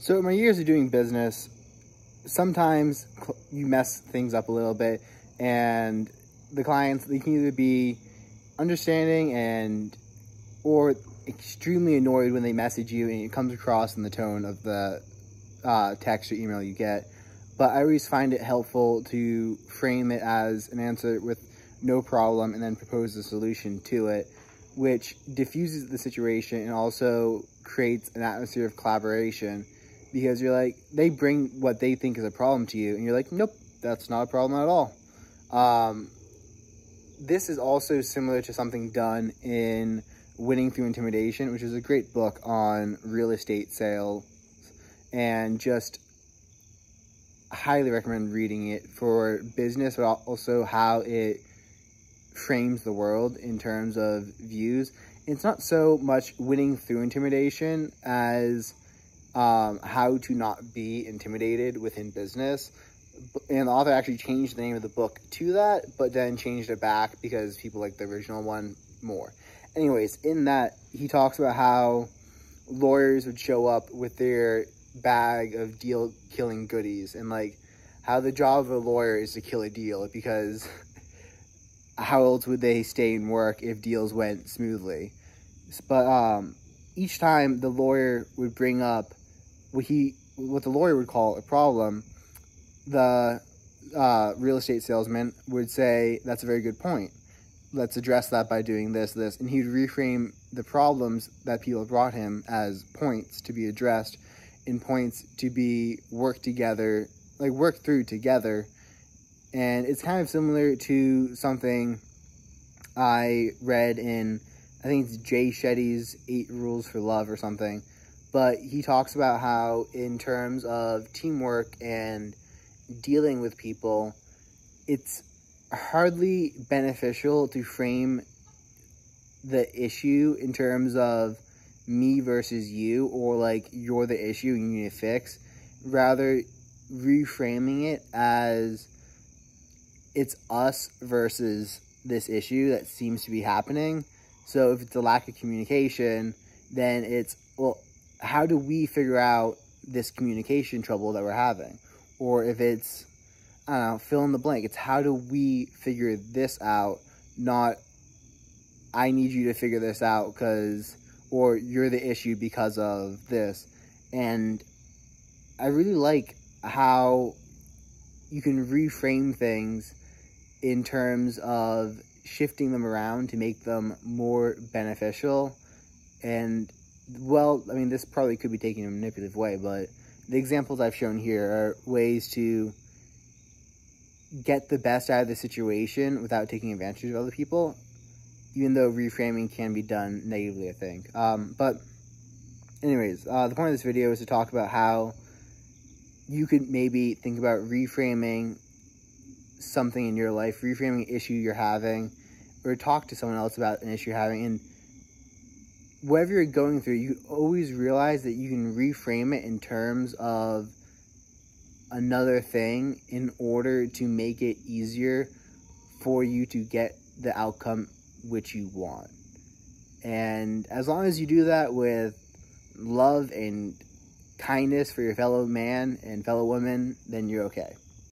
So in my years of doing business, sometimes you mess things up a little bit, and the clients, they can either be understanding or extremely annoyed when they message you and it comes across in the tone of the text or email you get. But I always find it helpful to frame it as an answer with no problem and then propose a solution to it, which diffuses the situation and also creates an atmosphere of collaboration, because you're like, they bring what they think is a problem to you and you're like, nope, that's not a problem at all. This is also similar to something done in Winning Through Intimidation, which is a great book on real estate sales, and just highly recommend reading it for business, but also how it frames the world in terms of views. It's not so much winning through intimidation as how to not be intimidated within business. And the author actually changed the name of the book to that, but then changed it back because people like the original one more. Anyways, in that, he talks about how lawyers would show up with their bag of deal-killing goodies, and like how the job of a lawyer is to kill a deal, because how else would they stay in work if deals went smoothly? But each time the lawyer would bring up what the lawyer would call a problem, the real estate salesman would say, that's a very good point. Let's address that by doing this, and he would reframe the problems that people brought him as points to be addressed, and points to be worked through together. And it's kind of similar to something I read in, I think it's Jay Shetty's 8 Rules for Love or something, but he talks about how in terms of teamwork and dealing with people, it's hardly beneficial to frame the issue in terms of me versus you, or like you're the issue and you need to fix. Rather, reframing it as it's us versus this issue that seems to be happening. So if it's a lack of communication, then it's, well, how do we figure out this communication trouble that we're having? Or if it's, I don't know, fill in the blank. It's how do we figure this out, not I need you to figure this out or you're the issue because of this. And I really like how you can reframe things in terms of shifting them around to make them more beneficial. And, well, I mean, this probably could be taken in a manipulative way, but the examples I've shown here are ways to get the best out of the situation without taking advantage of other people, even though reframing can be done negatively, I think. But anyways, the point of this video is to talk about how you could maybe think about reframing something in your life, reframing an issue you're having, or talk to someone else about an issue you're having. And whatever you're going through, you always realize that you can reframe it in terms of another thing in order to make it easier for you to get the outcome which you want. And as long as you do that with love and kindness for your fellow man and fellow woman, then you're okay.